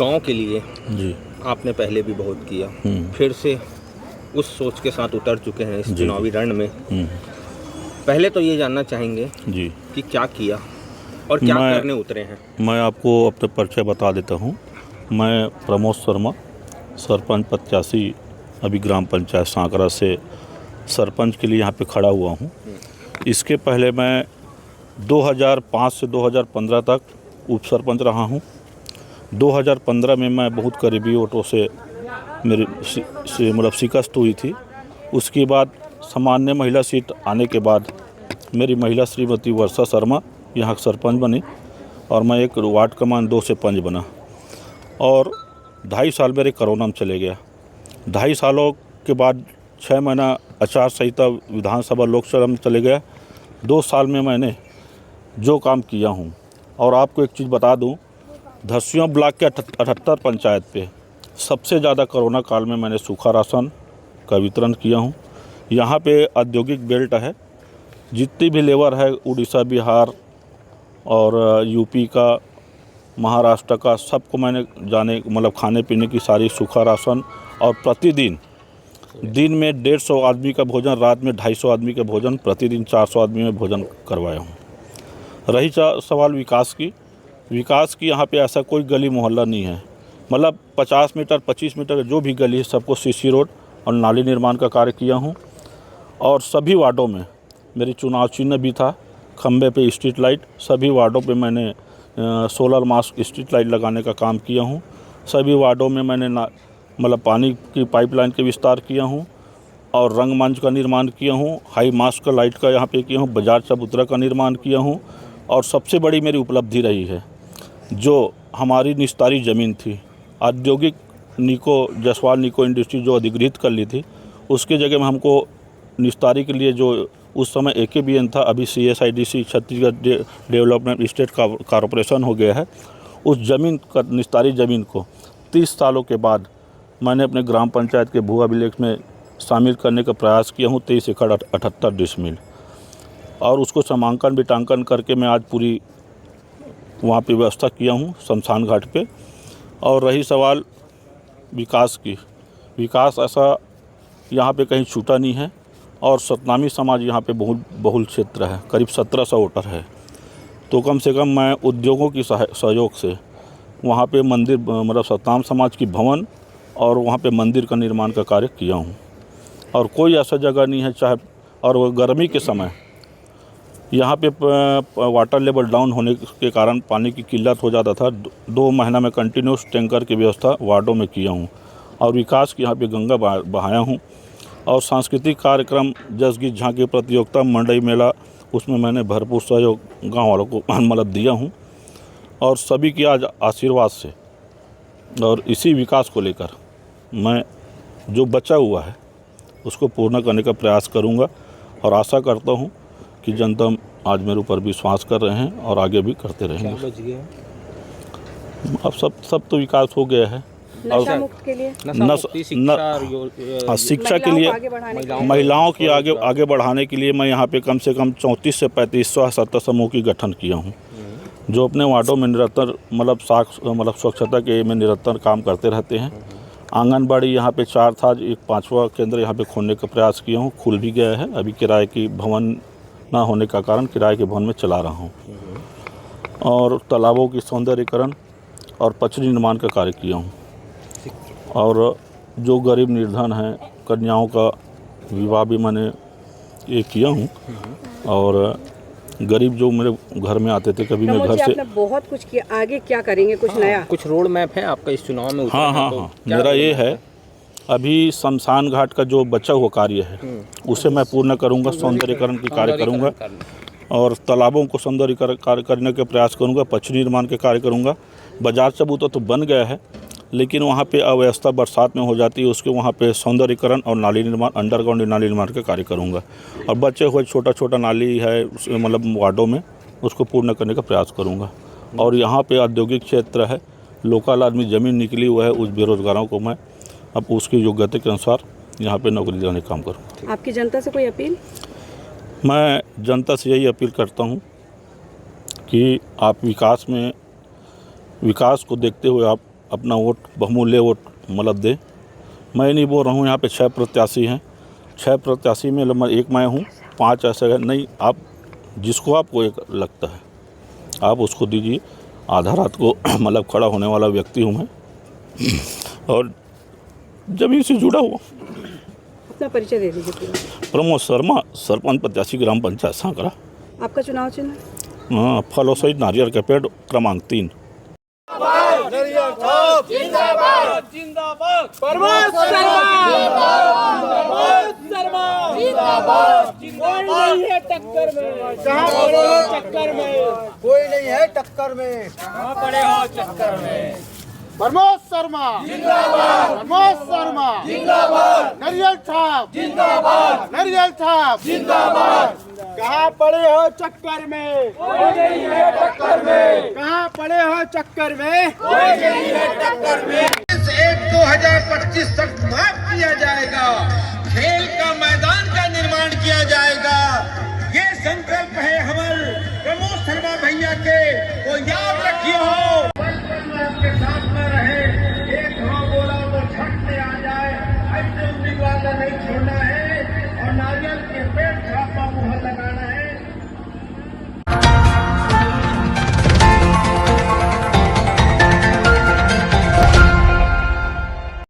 गांव के लिए जी आपने पहले भी बहुत किया, फिर से उस सोच के साथ उतर चुके हैं इस चुनावी रण में। पहले तो ये जानना चाहेंगे जी कि क्या किया और क्या करने उतरे हैं। मैं आपको अपना परिचय बता देता हूँ। मैं प्रमोद शर्मा, सरपंच प्रत्याशी अभी ग्राम पंचायत सांकरा से सरपंच के लिए यहाँ पे खड़ा हुआ हूँ। इसके पहले मैं 2005 से 2015 तक उप सरपंच रहा हूँ। 2015 में मैं बहुत करीबी वोटों से मेरी मतलब शिकस्त हुई थी। उसके बाद सामान्य महिला सीट आने के बाद मेरी महिला श्रीमती वर्षा शर्मा यहाँ सरपंच बनी और मैं एक वार्ड क्रमांक 2 से पंच बना। और 2.5 साल मेरे कोरोना में चले गया। 2.5 सालों के बाद 6 महीना आचार संहिता विधानसभा लोकसभा में चले गया। 2 साल में मैंने जो काम किया हूँ, और आपको एक चीज़ बता दूँ, धरसियों ब्लॉक के 78 पंचायत पे सबसे ज़्यादा कोरोना काल में मैंने सूखा राशन का वितरण किया हूँ। यहाँ पे औद्योगिक बेल्ट है, जितनी भी लेबर है उड़ीसा, बिहार और यूपी का, महाराष्ट्र का, सबको मैंने मतलब खाने पीने की सारी सूखा राशन, और प्रतिदिन दिन में 150 आदमी का भोजन, रात में 250 आदमी का भोजन, प्रतिदिन 400 आदमी में भोजन करवाया हूँ। रही सवाल विकास की यहाँ पे ऐसा कोई गली मोहल्ला नहीं है। मतलब 50 मीटर 25 मीटर जो भी गली है सबको सीसी रोड और नाली निर्माण का कार्य किया हूँ। और सभी वार्डों में मेरी चुनाव चिन्ह भी था, खंबे पे स्ट्रीट लाइट। सभी वार्डों पे मैंने सोलर मास्क स्ट्रीट लाइट लगाने का काम किया हूँ। सभी वार्डों में मैंने मतलब पानी की पाइपलाइन के विस्तार किया हूँ और रंगमंच का निर्माण किया हूँ। हाई मास्क का लाइट का यहाँ पे किया हूँ। बाजार चबूतरा का निर्माण किया हूँ। और सबसे बड़ी मेरी उपलब्धि रही है, जो हमारी निस्तारी ज़मीन थी, औद्योगिक जसवाल निको इंडस्ट्री जो अधिग्रहित कर ली थी, उसके जगह में हमको निस्तारी के लिए जो उस समय AKBN था, अभी CSIDC Chhattisgarh development state corporation हो गया है, उस ज़मीन का निस्तारी ज़मीन को 30 सालों के बाद मैंने अपने ग्राम पंचायत के भू अभिलेख में शामिल करने का प्रयास किया हूँ। 23 एकड़ 78 डिसमिल, और उसको समांकन बिटांकन करके मैं आज पूरी वहाँ पे व्यवस्था किया हूँ शमशान घाट पे। और रही सवाल विकास ऐसा यहाँ पे कहीं छूटा नहीं है। और सतनामी समाज यहाँ पे बहुत बहुल क्षेत्र है, करीब 1700 वोटर है। तो कम से कम मैं उद्योगों की सहयोग से वहाँ पे मंदिर, मतलब सतनाम समाज की भवन और वहाँ पे मंदिर का निर्माण का कार्य किया हूँ। और कोई ऐसा जगह नहीं है चाहे, और वो गर्मी के समय यहाँ पे वाटर लेवल डाउन होने के कारण पानी की किल्लत हो जाता था। 2 महीना में कंटिन्यूस टैंकर की व्यवस्था वार्डों में किया हूँ। और विकास की यहाँ पे गंगा बहाया हूँ। और सांस्कृतिक कार्यक्रम, जस गीत झांकी प्रतियोगिता, मंडई मेला, उसमें मैंने भरपूर सहयोग गाँव वालों को मतलब दिया हूँ। और सभी की आज आशीर्वाद से और इसी विकास को लेकर मैं जो बचा हुआ है उसको पूर्ण करने का प्रयास करूँगा। और आशा करता हूँ कि जनता आज मेरे ऊपर विश्वास कर रहे हैं और आगे भी करते रहेंगे। अब सब तो विकास हो गया है। नशा मुक्त के लिए, शिक्षा के लिए, महिलाओं की आगे बढ़ाने के लिए मैं यहाँ पे कम से कम 34 से 35 स्वसहायता समूह की गठन किया हूँ, जो अपने वार्डों में निरंतर मतलब स्वच्छता के में निरंतर काम करते रहते हैं। आंगनबाड़ी यहाँ पे 4 था, एक 5वां केंद्र यहाँ पे खोलने का प्रयास किया हूँ, खुल भी गया है। अभी किराए की भवन ना होने का कारण किराए के भवन में चला रहा हूँ। और तालाबों की सौंदर्यीकरण और पचड़ी निर्माण का कार्य किया हूँ। और जो गरीब निर्धन हैं, कन्याओं का विवाह भी मैंने ये किया हूँ। और गरीब जो मेरे घर में आते थे, कभी मैं घर से, आपने बहुत कुछ किया, आगे क्या करेंगे? कुछ नया, कुछ रोड मैप है आपका इस चुनाव में? हाँ, मेरा ये है, अभी शमशान घाट का जो बचा हुआ कार्य है उसे मैं पूर्ण करूँगा, सौंदर्यीकरण की कार्य करूँगा। और तालाबों को सौंदर्यीकरण करने के प्रयास करूँगा, पचड़ी निर्माण के कार्य करूँगा। बाजार चबूतरा तो बन गया है, लेकिन वहाँ पे अव्यवस्था बरसात में हो जाती है, उसके वहाँ पे सौंदर्यीकरण और नाली निर्माण, अंडरग्राउंड नाली निर्माण का कार्य करूँगा। और बचे हुए छोटा नाली है मतलब वार्डों में, उसको पूर्ण करने का प्रयास करूँगा। और यहाँ पे औद्योगिक क्षेत्र है, लोकल आदमी ज़मीन निकली हुआ है, उस बेरोज़गारों को मैं अब उसकी योग्यता के अनुसार यहाँ पे नौकरी देने का काम करूँ। आपकी जनता से कोई अपील? मैं जनता से यही अपील करता हूँ कि आप विकास को देखते हुए आप अपना वोट बहुमूल्य वोट मतलब दें। मैं नहीं बोल रहा हूँ, यहाँ पे 6 प्रत्याशी हैं, 6 प्रत्याशी में एक मैं हूँ, 5 ऐसे हैं। नहीं, आप जिसको आपको एक लगता है आप उसको दीजिए। आधा रात को मतलब खड़ा होने वाला व्यक्ति हूँ मैं और जमीन से जुड़ा हुआ। अपना परिचय दे दीजिए पूरा। प्रमोद शर्मा, सरपंच प्रत्याशी, ग्राम पंचायत सांकरा। आपका चुनाव चिन्ह? हाँ, फलों सहित नारियल का पेड़, क्रमांक 3। कोई नहीं है टक्कर में, कहाँ पड़े हो चक्कर में। प्रमोद शर्मा जिंदाबाद, प्रमोद शर्मा जिंदाबाद, नारियल छाप जिंदाबाद, नारियल छाप जिंदाबाद। कहाँ पड़े हो चक्कर में, कोई नहीं है टक्कर में, कहाँ पड़े हो चक्कर में, कोई नहीं है टक्कर में। 1/2025 तक माफ किया जाएगा, खेल का मैदान का निर्माण किया जाएगा।